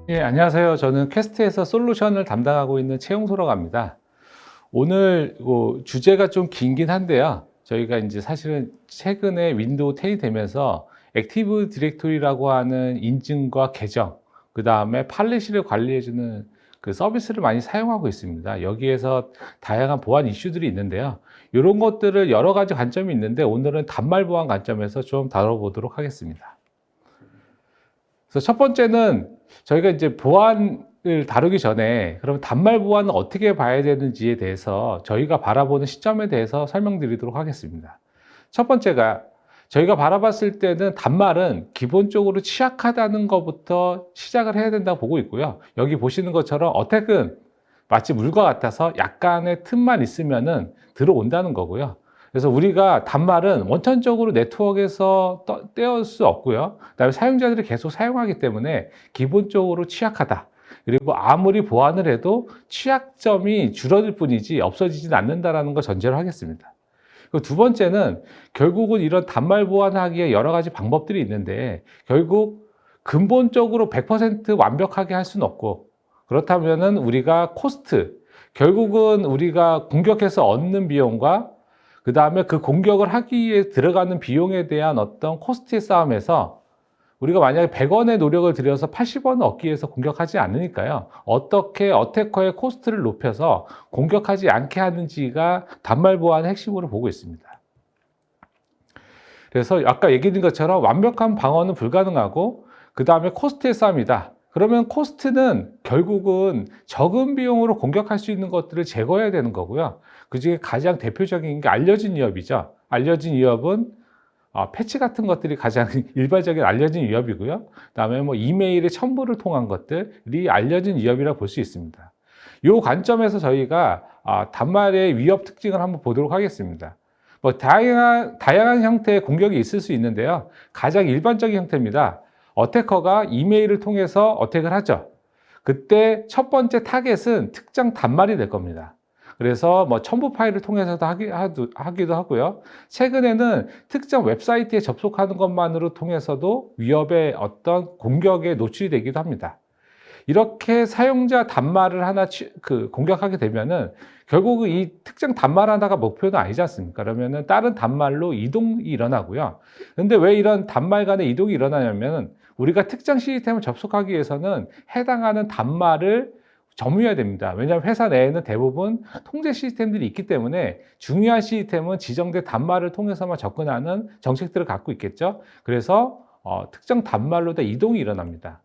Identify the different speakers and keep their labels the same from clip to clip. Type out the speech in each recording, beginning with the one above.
Speaker 1: 예, 안녕하세요. 저는 퀘스트에서 솔루션을 담당하고 있는 최용소라고 합니다. 오늘 주제가 좀 긴긴 한데요. 저희가 이제 사실은 최근에 윈도우 10이 되면서 액티브 디렉토리라고 하는 인증과 계정, 그 다음에 팔레시를 관리해주는 그 서비스를 많이 사용하고 있습니다. 여기에서 다양한 보안 이슈들이 있는데요. 이런 것들을 여러 가지 관점이 있는데 오늘은 단말 보안 관점에서 좀 다뤄보도록 하겠습니다. 그래서 첫 번째는 저희가 이제 보안을 다루기 전에 그럼 단말 보안은 어떻게 봐야 되는지에 대해서 저희가 바라보는 시점에 대해서 설명드리도록 하겠습니다. 첫 번째가 저희가 바라봤을 때는 단말은 기본적으로 취약하다는 것부터 시작을 해야 된다고 보고 있고요. 여기 보시는 것처럼 어택은 마치 물과 같아서 약간의 틈만 있으면은 들어온다는 거고요. 그래서 우리가 단말은 원천적으로 네트워크에서 떼올 수 없고요. 그다음에 사용자들이 계속 사용하기 때문에 기본적으로 취약하다. 그리고 아무리 보완을 해도 취약점이 줄어들 뿐이지 없어지진 않는다라는 걸 전제로 하겠습니다. 그리고 두 번째는 결국은 이런 단말 보완하기에 여러 가지 방법들이 있는데 결국 근본적으로 100% 완벽하게 할 수는 없고 그렇다면은 우리가 코스트, 결국은 우리가 공격해서 얻는 비용과 그 다음에 그 공격을 하기 위해 들어가는 비용에 대한 어떤 코스트의 싸움에서 우리가 만약에 100원의 노력을 들여서 80원을 얻기 위해서 공격하지 않으니까요. 어떻게 어태커의 코스트를 높여서 공격하지 않게 하는지가 단말 보안의 핵심으로 보고 있습니다. 그래서 아까 얘기드린 것처럼 완벽한 방어는 불가능하고 그 다음에 코스트의 싸움이다. 그러면 코스트는 결국은 적은 비용으로 공격할 수 있는 것들을 제거해야 되는 거고요. 그 중에 가장 대표적인 게 알려진 위협이죠. 알려진 위협은 패치 같은 것들이 가장 일반적인 알려진 위협이고요. 그다음에 뭐 이메일의 첨부를 통한 것들이 알려진 위협이라고 볼 수 있습니다. 이 관점에서 저희가 단말의 위협 특징을 한번 보도록 하겠습니다. 뭐 다양한 형태의 공격이 있을 수 있는데요. 가장 일반적인 형태입니다. 어태커가 이메일을 통해서 어택을 하죠. 그때 첫 번째 타겟은 특정 단말이 될 겁니다. 그래서 뭐 첨부 파일을 통해서도 하기도 하고요. 최근에는 특정 웹사이트에 접속하는 것만으로 통해서도 위협의 어떤 공격에 노출이 되기도 합니다. 이렇게 사용자 단말을 하나 공격하게 되면은 결국은 이 특정 단말 하나가 목표는 아니지 않습니까? 그러면은 다른 단말로 이동이 일어나고요. 근데 왜 이런 단말 간의 이동이 일어나냐면은 우리가 특정 시스템을 접속하기 위해서는 해당하는 단말을 점유해야 됩니다. 왜냐하면 회사 내에는 대부분 통제 시스템들이 있기 때문에 중요한 시스템은 지정된 단말을 통해서만 접근하는 정책들을 갖고 있겠죠. 그래서 특정 단말로 다 이동이 일어납니다.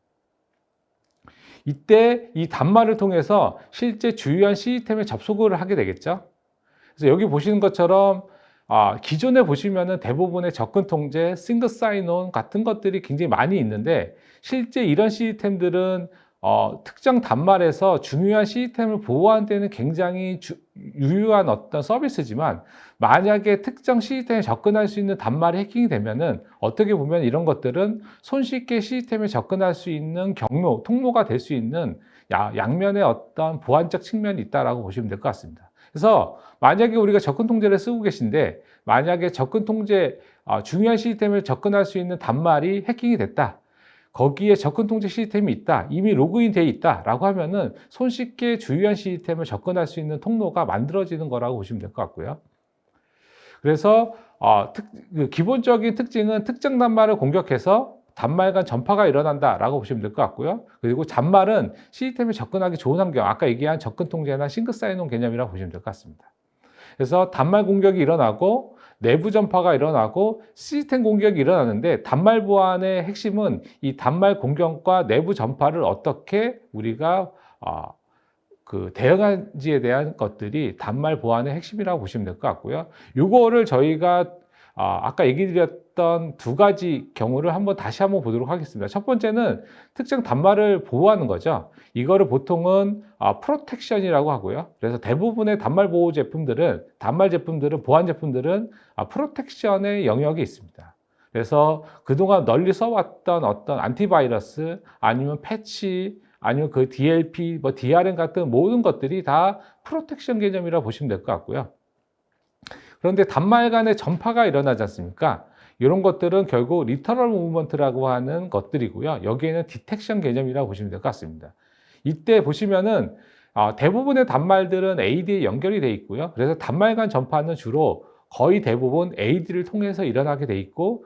Speaker 1: 이때 이 단말을 통해서 실제 주요한 시스템에 접속을 하게 되겠죠. 그래서 여기 보시는 것처럼 기존에 보시면은 대부분의 접근 통제, 싱글 사인온 같은 것들이 굉장히 많이 있는데 실제 이런 시스템들은 특정 단말에서 중요한 시스템을 보호하는 데는 굉장히 유효한 어떤 서비스지만 만약에 특정 시스템에 접근할 수 있는 단말이 해킹이 되면은 어떻게 보면 이런 것들은 손쉽게 시스템에 접근할 수 있는 경로, 통로가 될 수 있는 양면의 어떤 보안적 측면이 있다라고 보시면 될 것 같습니다. 그래서 만약에 우리가 접근 통제를 쓰고 계신데 만약에 접근 통제 중요한 시스템을 접근할 수 있는 단말이 해킹이 됐다. 거기에 접근 통제 시스템이 있다. 이미 로그인 돼 있다라고 하면은 손쉽게 주요한 시스템을 접근할 수 있는 통로가 만들어지는 거라고 보시면 될 것 같고요. 그래서 기본적인 특징은 특정 단말을 공격해서 단말 간 전파가 일어난다라고 보시면 될 것 같고요. 그리고 단말은 시스템에 접근하기 좋은 환경, 아까 얘기한 접근 통제나 싱글 사인온 개념이라고 보시면 될 것 같습니다. 그래서 단말 공격이 일어나고 내부 전파가 일어나고 시스템 공격이 일어나는데 단말 보안의 핵심은 이 단말 공격과 내부 전파를 어떻게 우리가 대응한지에 대한 것들이 단말 보안의 핵심이라고 보시면 될 것 같고요. 이거를 저희가 아까 얘기 드렸던 두 가지 경우를 다시 한번 보도록 하겠습니다. 첫 번째는 특정 단말을 보호하는 거죠. 이거를 보통은 프로텍션이라고 하고요. 그래서 대부분의 단말 보호 제품들은, 보안 제품들은 프로텍션의 영역이 있습니다. 그래서 그동안 널리 써왔던 어떤 안티바이러스 아니면 패치 아니면 그 DLP, DRM 같은 모든 것들이 다 프로텍션 개념이라고 보시면 될 것 같고요. 그런데 단말 간의 전파가 일어나지 않습니까? 이런 것들은 결국 리터럴 무브먼트라고 하는 것들이고요. 여기에는 디텍션 개념이라고 보시면 될 것 같습니다. 이때 보시면은 대부분의 단말들은 AD에 연결이 돼 있고요. 그래서 단말 간 전파는 주로 거의 대부분 AD를 통해서 일어나게 돼 있고,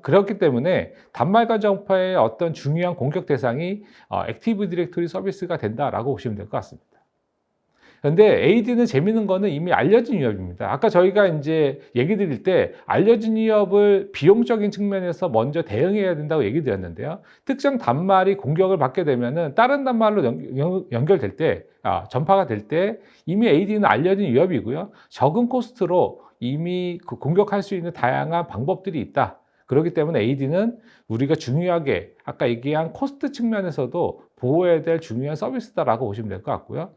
Speaker 1: 그렇기 때문에 단말 간 전파의 어떤 중요한 공격 대상이 액티브 디렉토리 서비스가 된다라고 보시면 될 것 같습니다. 그런데 AD는 재밌는 거는 이미 알려진 위협입니다. 아까 저희가 이제 얘기 드릴 때 알려진 위협을 비용적인 측면에서 먼저 대응해야 된다고 얘기 드렸는데요. 특정 단말이 공격을 받게 되면은 다른 단말로 연결될 때, 전파가 될 때 이미 AD는 알려진 위협이고요. 적은 코스트로 이미 공격할 수 있는 다양한 방법들이 있다. 그렇기 때문에 AD는 우리가 중요하게 아까 얘기한 코스트 측면에서도 보호해야 될 중요한 서비스다라고 보시면 될 것 같고요.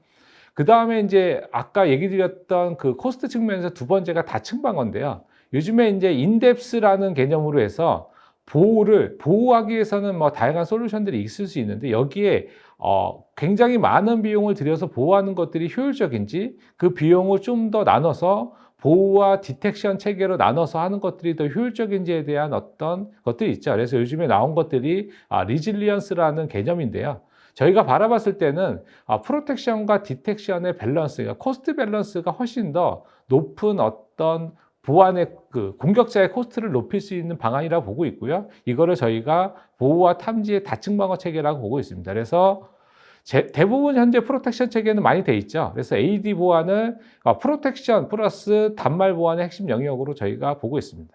Speaker 1: 그 다음에 이제 아까 얘기 드렸던 그 코스트 측면에서 두 번째가 다층 방어인데요. 요즘에 이제 인뎁스라는 개념으로 해서 보호하기 위해서는 뭐 다양한 솔루션들이 있을 수 있는데, 여기에 굉장히 많은 비용을 들여서 보호하는 것들이 효율적인지, 그 비용을 좀 더 나눠서 보호와 디텍션 체계로 나눠서 하는 것들이 더 효율적인지에 대한 어떤 것들이 있죠. 그래서 요즘에 나온 것들이 리질리언스라는 개념인데요. 저희가 바라봤을 때는 프로텍션과 디텍션의 밸런스, 코스트 밸런스가 훨씬 더 높은 어떤 보안의 공격자의 코스트를 높일 수 있는 방안이라고 보고 있고요. 이거를 저희가 보호와 탐지의 다층 방어 체계라고 보고 있습니다. 그래서 대부분 현재 프로텍션 체계는 많이 돼 있죠. 그래서 AD 보안을 프로텍션 플러스 단말 보안의 핵심 영역으로 저희가 보고 있습니다.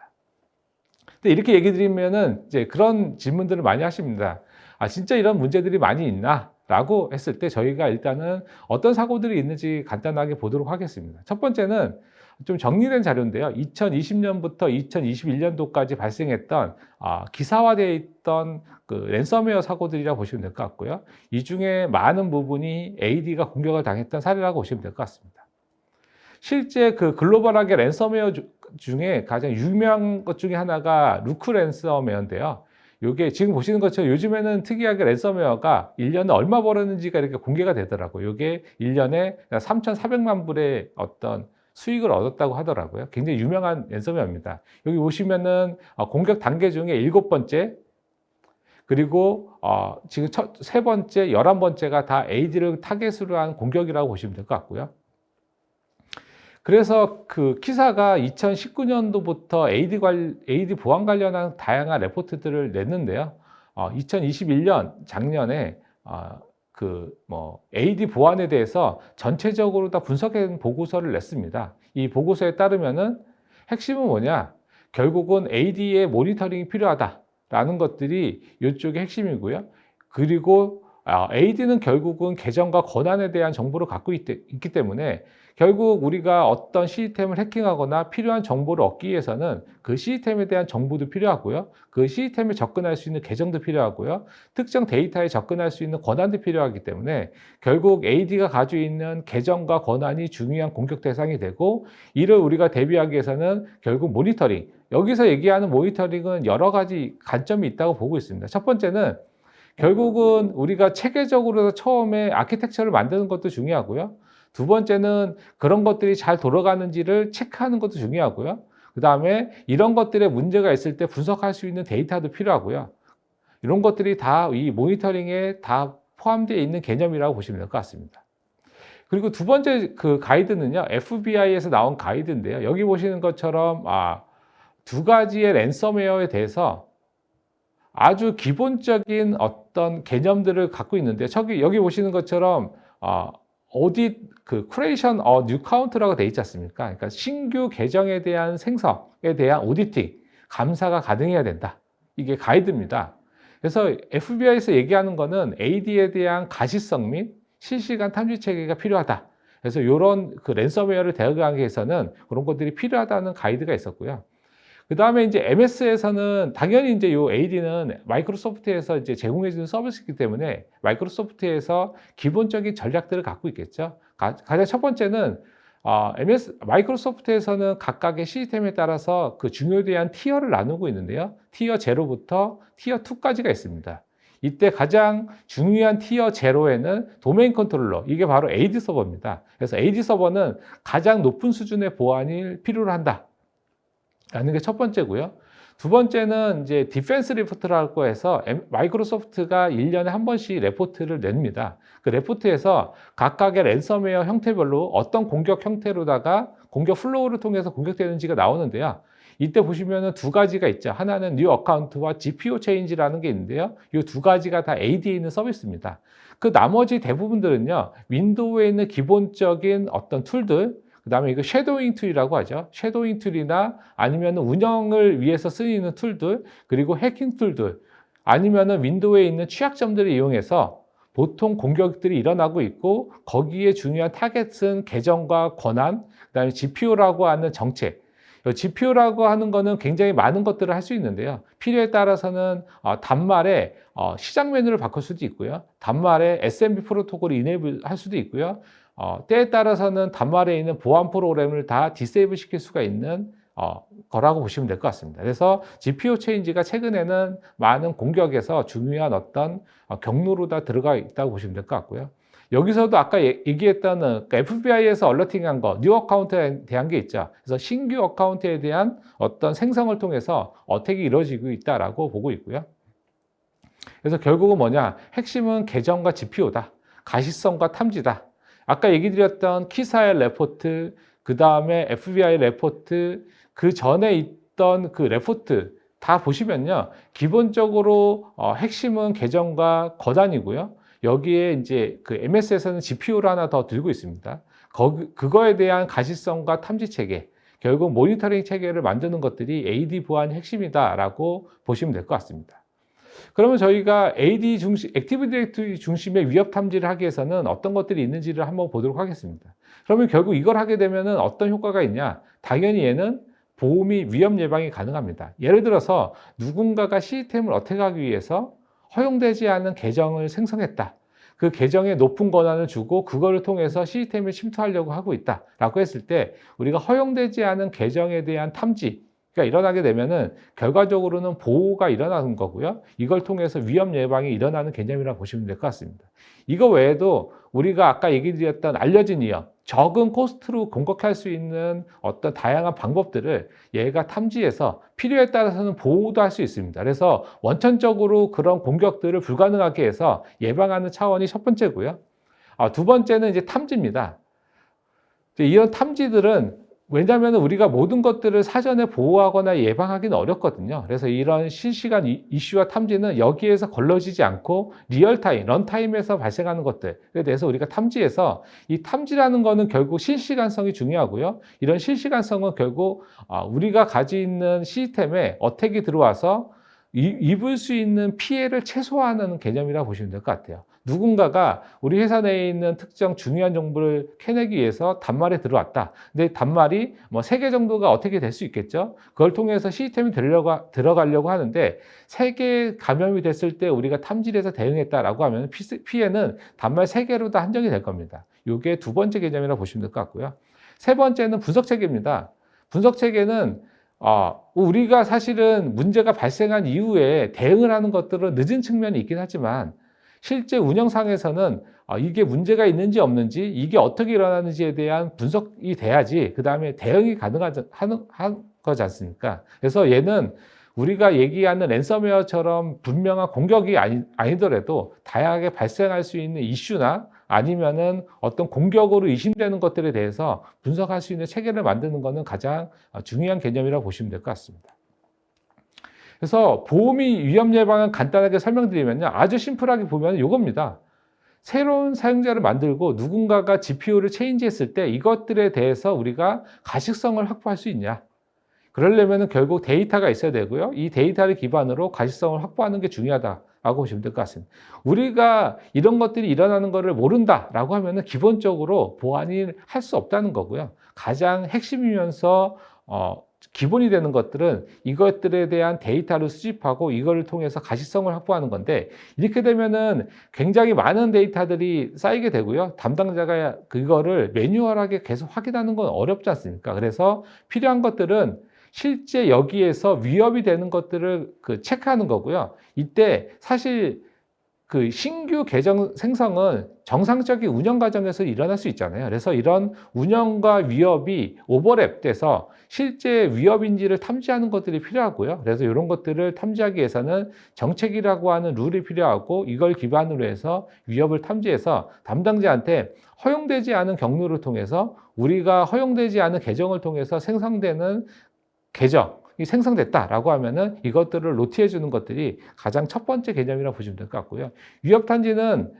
Speaker 1: 근데 이렇게 얘기 드리면은 이제 그런 질문들을 많이 하십니다. 진짜 이런 문제들이 많이 있나? 라고 했을 때 저희가 일단은 어떤 사고들이 있는지 간단하게 보도록 하겠습니다. 첫 번째는 좀 정리된 자료인데요. 2020년부터 2021년도까지 발생했던 기사화되어 있던 그 랜섬웨어 사고들이라고 보시면 될 것 같고요. 이 중에 많은 부분이 AD가 공격을 당했던 사례라고 보시면 될 것 같습니다. 실제 그 글로벌하게 랜섬웨어 중에 가장 유명한 것 중에 하나가 루크 랜섬웨어인데요. 이게 지금 보시는 것처럼 요즘에는 특이하게 랜섬웨어가 1년에 얼마 벌었는지가 이렇게 공개가 되더라고요. 이게 1년에 3,400만 불의 어떤 수익을 얻었다고 하더라고요. 굉장히 유명한 랜섬웨어입니다. 여기 보시면은 공격 단계 중에 7번째, 그리고 지금 세 번째, 11번째가 다 AD를 타겟으로 한 공격이라고 보시면 될 것 같고요. 그래서 그 키사가 2019년도부터 AD 보안 관련한 다양한 레포트들을 냈는데요. 2021년 작년에 AD 보안에 대해서 전체적으로 다 분석한 보고서를 냈습니다. 이 보고서에 따르면은 핵심은 뭐냐? 결국은 AD의 모니터링이 필요하다라는 것들이 이쪽의 핵심이고요. 그리고 AD는 결국은 계정과 권한에 대한 정보를 갖고 있기 때문에 결국 우리가 어떤 시스템을 해킹하거나 필요한 정보를 얻기 위해서는 그 시스템에 대한 정보도 필요하고요. 그 시스템에 접근할 수 있는 계정도 필요하고요. 특정 데이터에 접근할 수 있는 권한도 필요하기 때문에 결국 AD가 가지고 있는 계정과 권한이 중요한 공격 대상이 되고, 이를 우리가 대비하기 위해서는 결국 모니터링, 여기서 얘기하는 모니터링은 여러 가지 관점이 있다고 보고 있습니다. 첫 번째는 결국은 우리가 체계적으로 처음에 아키텍처를 만드는 것도 중요하고요. 두 번째는 그런 것들이 잘 돌아가는지를 체크하는 것도 중요하고요. 그 다음에 이런 것들에 문제가 있을 때 분석할 수 있는 데이터도 필요하고요. 이런 것들이 다 이 모니터링에 다 포함되어 있는 개념이라고 보시면 될 것 같습니다. 그리고 두 번째 그 가이드는요, FBI에서 나온 가이드인데요. 여기 보시는 것처럼 두 가지의 랜섬웨어에 대해서 아주 기본적인 어떤 개념들을 갖고 있는데, 여기 보시는 것처럼 creation a new count라고 되어 있지 않습니까? 그러니까 신규 계정에 대한 생성에 대한 오디팅, 감사가 가능해야 된다. 이게 가이드입니다. 그래서 FBI에서 얘기하는 거는 AD에 대한 가시성 및 실시간 탐지 체계가 필요하다. 그래서 이런 그 랜섬웨어를 대응하기 위해서는 그런 것들이 필요하다는 가이드가 있었고요. 그 다음에 이제 MS에서는 당연히 이제 요 AD는 마이크로소프트에서 이제 제공해주는 서비스이기 때문에 마이크로소프트에서 기본적인 전략들을 갖고 있겠죠. 가장 첫 번째는 마이크로소프트에서는 각각의 시스템에 따라서 그 중요도한 티어를 나누고 있는데요. 티어 0부터 티어 2까지가 있습니다. 이때 가장 중요한 티어 0에는 도메인 컨트롤러, 이게 바로 AD 서버입니다. 그래서 AD 서버는 가장 높은 수준의 보안을 필요로 한다 라는 게 첫 번째고요. 두 번째는 이제 디펜스 리포트라고 해서 마이크로소프트가 1년에 한 번씩 레포트를 냅니다. 그 레포트에서 각각의 랜섬웨어 형태별로 어떤 공격 형태로다가 공격 플로우를 통해서 공격되는지가 나오는데요. 이때 보시면은 두 가지가 있죠. 하나는 뉴 어카운트와 GPO 체인지라는 게 있는데요. 이 두 가지가 다 AD에 있는 서비스입니다. 그 나머지 대부분들은요, 윈도우에 있는 기본적인 어떤 툴들, 그 다음에 이거 섀도잉 툴이라고 하죠. 섀도잉 툴이나 아니면 운영을 위해서 쓰이는 툴들, 그리고 해킹 툴들, 아니면 윈도우에 있는 취약점들을 이용해서 보통 공격들이 일어나고 있고, 거기에 중요한 타겟은 계정과 권한, 그 다음에 GPO라고 하는 정책. GPO라고 하는 거는 굉장히 많은 것들을 할 수 있는데요. 필요에 따라서는 단말에 시작 메뉴를 바꿀 수도 있고요. 단말에 SMB 프로토콜을 이네이블 할 수도 있고요. 때에 따라서는 단말에 있는 보안 프로그램을 다 디세이블 시킬 수가 있는 거라고 보시면 될 것 같습니다. 그래서 GPO 체인지가 최근에는 많은 공격에서 중요한 어떤 경로로 다 들어가 있다고 보시면 될 것 같고요. 여기서도 아까 얘기했던 FBI에서 얼러팅한 거, 뉴 어카운트에 대한 게 있죠. 그래서 신규 어카운트에 대한 어떤 생성을 통해서 어택이 이루어지고 있다라고 보고 있고요. 그래서 결국은 뭐냐? 핵심은 계정과 GPO다. 가시성과 탐지다. 아까 얘기 드렸던 키사의 레포트, 그 다음에 FBI 레포트, 그 전에 있던 그 레포트 다 보시면요. 기본적으로 핵심은 계정과 거단이고요. 여기에 이제 그 MS에서는 GPO를 하나 더 들고 있습니다. 그거에 대한 가시성과 탐지 체계, 결국 모니터링 체계를 만드는 것들이 AD 보안의 핵심이다라고 보시면 될 것 같습니다. 그러면 저희가 AD 중심, 액티브 디렉토리 중심의 위협 탐지를 하기 위해서는 어떤 것들이 있는지를 한번 보도록 하겠습니다. 그러면 결국 이걸 하게 되면은 어떤 효과가 있냐? 당연히 얘는 보호 및 위험 예방이 가능합니다. 예를 들어서 누군가가 시스템을 어택하기 위해서 허용되지 않은 계정을 생성했다. 그 계정에 높은 권한을 주고 그거를 통해서 시스템을 침투하려고 하고 있다라고 했을 때 우리가 허용되지 않은 계정에 대한 탐지가 일어나게 되면은 결과적으로는 보호가 일어나는 거고요. 이걸 통해서 위험 예방이 일어나는 개념이라고 보시면 될 것 같습니다. 이거 외에도 우리가 아까 얘기 드렸던 알려진 위험, 적은 코스트로 공격할 수 있는 어떤 다양한 방법들을 얘가 탐지해서 필요에 따라서는 보호도 할 수 있습니다. 그래서 원천적으로 그런 공격들을 불가능하게 해서 예방하는 차원이 첫 번째고요. 두 번째는 이제 탐지입니다. 이런 탐지들은 왜냐하면 우리가 모든 것들을 사전에 보호하거나 예방하기는 어렵거든요. 그래서 이런 실시간 이슈와 탐지는 여기에서 걸러지지 않고 리얼타임, 런타임에서 발생하는 것들에 대해서 우리가 탐지해서 이 탐지라는 거는 결국 실시간성이 중요하고요. 이런 실시간성은 결국 우리가 가지고 있는 시스템에 어택이 들어와서 입을 수 있는 피해를 최소화하는 개념이라고 보시면 될 것 같아요. 누군가가 우리 회사 내에 있는 특정 중요한 정보를 캐내기 위해서 단말에 들어왔다. 근데 단말이 뭐 3개 정도가 어떻게 될 수 있겠죠? 그걸 통해서 시스템이 들어가려고 하는데 3개 감염이 됐을 때 우리가 탐지를 해서 대응했다라고 하면 피해는 단말 3개로 다 한정이 될 겁니다. 이게 두 번째 개념이라고 보시면 될 것 같고요. 세 번째는 분석 체계입니다. 분석 체계는 우리가 사실은 문제가 발생한 이후에 대응을 하는 것들은 늦은 측면이 있긴 하지만 실제 운영상에서는 이게 문제가 있는지 없는지, 이게 어떻게 일어나는지에 대한 분석이 돼야지 그 다음에 대응이 가능한 거지 않습니까? 그래서 얘는 우리가 얘기하는 랜섬웨어처럼 분명한 공격이 아니더라도 다양하게 발생할 수 있는 이슈나 아니면은 어떤 공격으로 의심되는 것들에 대해서 분석할 수 있는 체계를 만드는 것은 가장 중요한 개념이라고 보시면 될 것 같습니다. 그래서 보호 및 위험 예방을 간단하게 설명드리면요. 아주 심플하게 보면 이겁니다. 새로운 사용자를 만들고 누군가가 GPO를 체인지했을 때 이것들에 대해서 우리가 가식성을 확보할 수 있냐. 그러려면 결국 데이터가 있어야 되고요. 이 데이터를 기반으로 가식성을 확보하는 게 중요하다라고 보시면 될 것 같습니다. 우리가 이런 것들이 일어나는 것을 모른다라고 하면 기본적으로 보안을 할 수 없다는 거고요. 가장 핵심이면서 기본이 되는 것들은 이것들에 대한 데이터를 수집하고 이걸 통해서 가시성을 확보하는 건데 이렇게 되면은 굉장히 많은 데이터들이 쌓이게 되고요. 담당자가 그거를 매뉴얼하게 계속 확인하는 건 어렵지 않습니까? 그래서 필요한 것들은 실제 여기에서 위협이 되는 것들을 체크하는 거고요. 이때 사실 그 신규 계정 생성은 정상적인 운영 과정에서 일어날 수 있잖아요. 그래서 이런 운영과 위협이 오버랩돼서 실제 위협인지를 탐지하는 것들이 필요하고요. 그래서 이런 것들을 탐지하기 위해서는 정책이라고 하는 룰이 필요하고 이걸 기반으로 해서 위협을 탐지해서 담당자한테 허용되지 않은 경로를 통해서 우리가 허용되지 않은 계정을 통해서 생성되는 계정이 생성됐다라고 하면은 이것들을 노티해 주는 것들이 가장 첫 번째 개념이라고 보시면 될 것 같고요. 위협 탐지는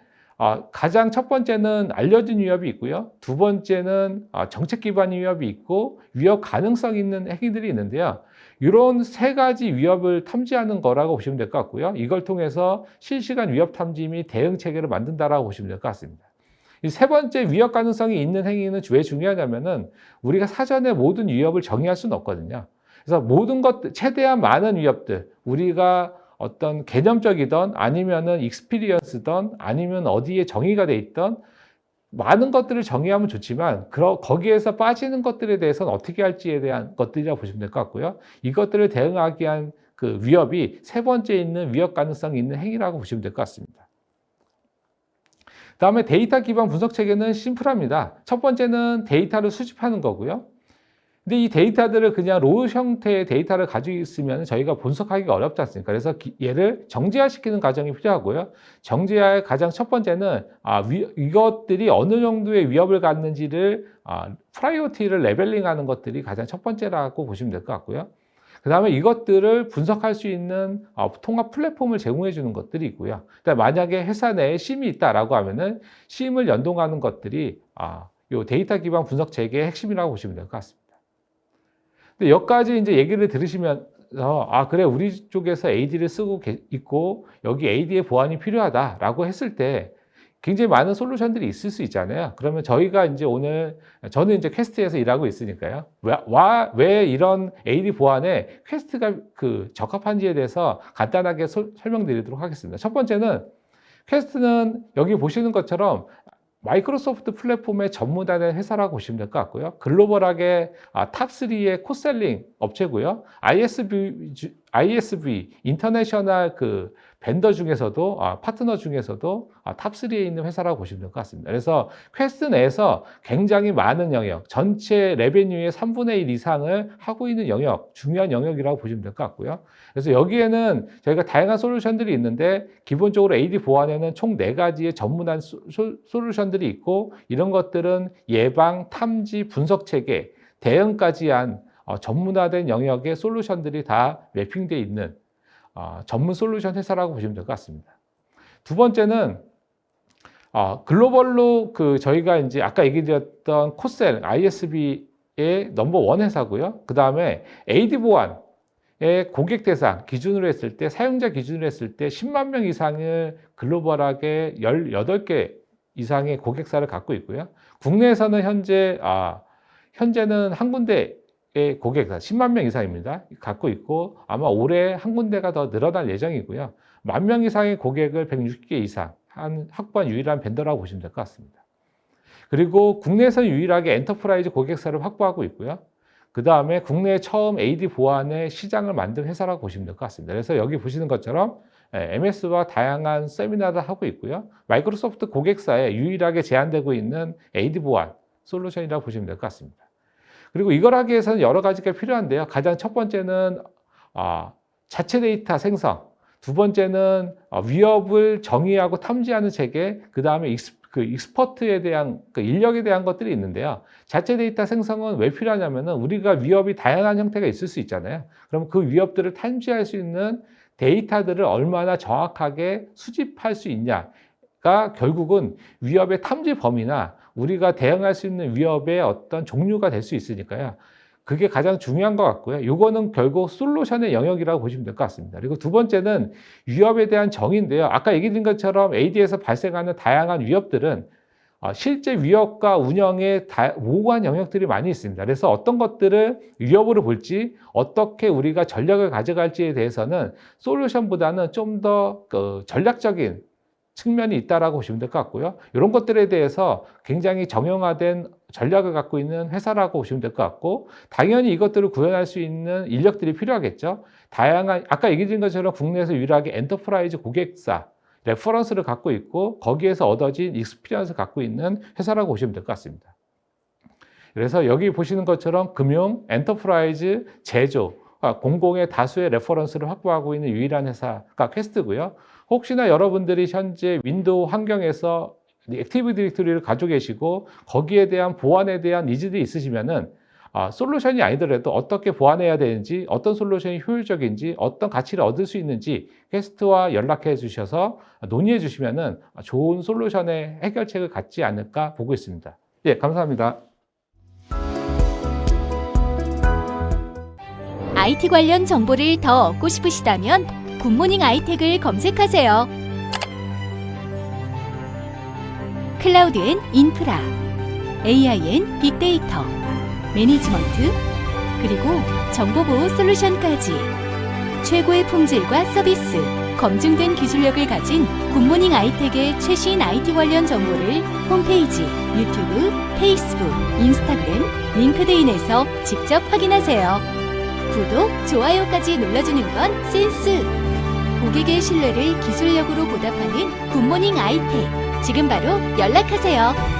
Speaker 1: 가장 첫 번째는 알려진 위협이 있고요. 두 번째는 정책 기반 위협이 있고 위협 가능성 있는 행위들이 있는데요. 이런 세 가지 위협을 탐지하는 거라고 보시면 될 것 같고요. 이걸 통해서 실시간 위협 탐지 및 대응 체계를 만든다라고 보시면 될 것 같습니다. 이 세 번째 위협 가능성이 있는 행위는 왜 중요하냐면은 우리가 사전에 모든 위협을 정의할 수는 없거든요. 그래서 모든 것들, 최대한 많은 위협들, 우리가 어떤 개념적이든 아니면은 익스피리언스든 아니면 어디에 정의가 돼 있던 많은 것들을 정의하면 좋지만 거기에서 빠지는 것들에 대해서는 어떻게 할지에 대한 것들이라고 보시면 될 것 같고요. 이것들을 대응하기 위한 그 위협이 세 번째 있는 위협 가능성이 있는 행위라고 보시면 될 것 같습니다. 다음에 데이터 기반 분석 체계는 심플합니다. 첫 번째는 데이터를 수집하는 거고요. 근데 이 데이터들을 그냥 로우 형태의 데이터를 가지고 있으면 저희가 분석하기가 어렵지 않습니까? 그래서 얘를 정제화시키는 과정이 필요하고요. 정제화의 가장 첫 번째는 이것들이 어느 정도의 위협을 갖는지를 프라이오리티를 레벨링하는 것들이 가장 첫 번째라고 보시면 될 것 같고요. 그 다음에 이것들을 분석할 수 있는 통합 플랫폼을 제공해 주는 것들이 있고요. 그다음에 만약에 회사 내에 심이 있다라고 하면은 심을 연동하는 것들이 이 데이터 기반 분석 체계의 핵심이라고 보시면 될 것 같습니다. 근데 여기까지 이제 얘기를 들으시면서 그래 우리 쪽에서 AD를 쓰고 있고 여기 AD의 보완이 필요하다라고 했을 때 굉장히 많은 솔루션들이 있을 수 있잖아요. 그러면 저희가 이제 저는 이제 퀘스트에서 일하고 있으니까요. 왜 이런 AD 보안에 퀘스트가 적합한지에 대해서 간단하게 설명드리도록 하겠습니다. 첫 번째는 퀘스트는 여기 보시는 것처럼 마이크로소프트 플랫폼의 전문화된 회사라고 보시면 될 것 같고요. 글로벌하게 탑3의 코셀링 업체고요. ISV 인터내셔널 벤더 중에서도 파트너 중에서도 탑3에 있는 회사라고 보시면 될 것 같습니다. 그래서 퀘스트 내에서 굉장히 많은 영역, 전체 레베뉴의 3분의 1 이상을 하고 있는 영역, 중요한 영역이라고 보시면 될 것 같고요. 그래서 여기에는 저희가 다양한 솔루션들이 있는데 기본적으로 AD 보안에는 총 4가지의 전문한 솔루션들이 있고 이런 것들은 예방, 탐지, 분석 체계, 대응까지 한 전문화된 영역의 솔루션들이 다 매핑되어 있는 전문 솔루션 회사라고 보시면 될 것 같습니다. 두 번째는 글로벌로 저희가 이제 아까 얘기 드렸던 코셀, ISV의 넘버 1 회사고요. 그 다음에 AD 보안의 고객 대상 기준으로 했을 때, 사용자 기준으로 했을 때 10만 명 이상을 글로벌하게 18개 이상의 고객사를 갖고 있고요. 국내에서는 현재는 한 군데 고객사 10만 명 이상입니다. 갖고 있고 아마 올해 한 군데가 더 늘어날 예정이고요. 1만 명 이상의 고객을 160개 이상 확보한 유일한 벤더라고 보시면 될 것 같습니다. 그리고 국내에서 유일하게 엔터프라이즈 고객사를 확보하고 있고요. 그 다음에 국내에 처음 AD 보안의 시장을 만든 회사라고 보시면 될 것 같습니다. 그래서 여기 보시는 것처럼 MS와 다양한 세미나를 하고 있고요. 마이크로소프트 고객사에 유일하게 제한되고 있는 AD 보안 솔루션이라고 보시면 될 것 같습니다. 그리고 이걸 하기 위해서는 여러 가지가 필요한데요. 가장 첫 번째는 자체 데이터 생성, 두 번째는 위협을 정의하고 탐지하는 체계, 그 다음에 익스퍼트에 대한 인력에 대한 것들이 있는데요. 자체 데이터 생성은 왜 필요하냐면은 우리가 위협이 다양한 형태가 있을 수 있잖아요. 그럼 그 위협들을 탐지할 수 있는 데이터들을 얼마나 정확하게 수집할 수 있냐가 결국은 위협의 탐지 범위나 우리가 대응할 수 있는 위협의 어떤 종류가 될 수 있으니까요. 그게 가장 중요한 것 같고요. 이거는 결국 솔루션의 영역이라고 보시면 될 것 같습니다. 그리고 두 번째는 위협에 대한 정의인데요. 아까 얘기 드린 것처럼 AD에서 발생하는 다양한 위협들은 실제 위협과 운영에 모호한 영역들이 많이 있습니다. 그래서 어떤 것들을 위협으로 볼지 어떻게 우리가 전략을 가져갈지에 대해서는 솔루션보다는 좀 더 전략적인 측면이 있다라고 보시면 될 것 같고요. 이런 것들에 대해서 굉장히 정형화된 전략을 갖고 있는 회사라고 보시면 될 것 같고, 당연히 이것들을 구현할 수 있는 인력들이 필요하겠죠. 다양한 아까 얘기 드린 것처럼 국내에서 유일하게 엔터프라이즈 고객사 레퍼런스를 갖고 있고 거기에서 얻어진 익스피리언스를 갖고 있는 회사라고 보시면 될 것 같습니다. 그래서 여기 보시는 것처럼 금융, 엔터프라이즈, 제조, 공공의 다수의 레퍼런스를 확보하고 있는 유일한 회사가 퀘스트고요. 혹시나 여러분들이 현재 윈도우 환경에서 액티브 디렉토리를 가지고 계시고 거기에 대한 보안에 대한 니즈들이 있으시면은 솔루션이 아니더라도 어떻게 보완해야 되는지, 어떤 솔루션이 효율적인지, 어떤 가치를 얻을 수 있는지 퀘스트와 연락해 주셔서 논의해 주시면은 좋은 솔루션의 해결책을 갖지 않을까 보고 있습니다. 예, 감사합니다.
Speaker 2: IT 관련 정보를 더 얻고 싶으시다면 굿모닝 아이텍을 검색하세요. 클라우드 앤 인프라, AI 앤 빅데이터, 매니지먼트, 그리고 정보보호 솔루션까지 최고의 품질과 서비스, 검증된 기술력을 가진 굿모닝 아이텍의 최신 IT 관련 정보를 홈페이지, 유튜브, 페이스북, 인스타그램, 링크드인에서 직접 확인하세요. 구독, 좋아요까지 눌러주는 건 센스! 고객의 신뢰를 기술력으로 보답하는 굿모닝 아이텍. 지금 바로 연락하세요.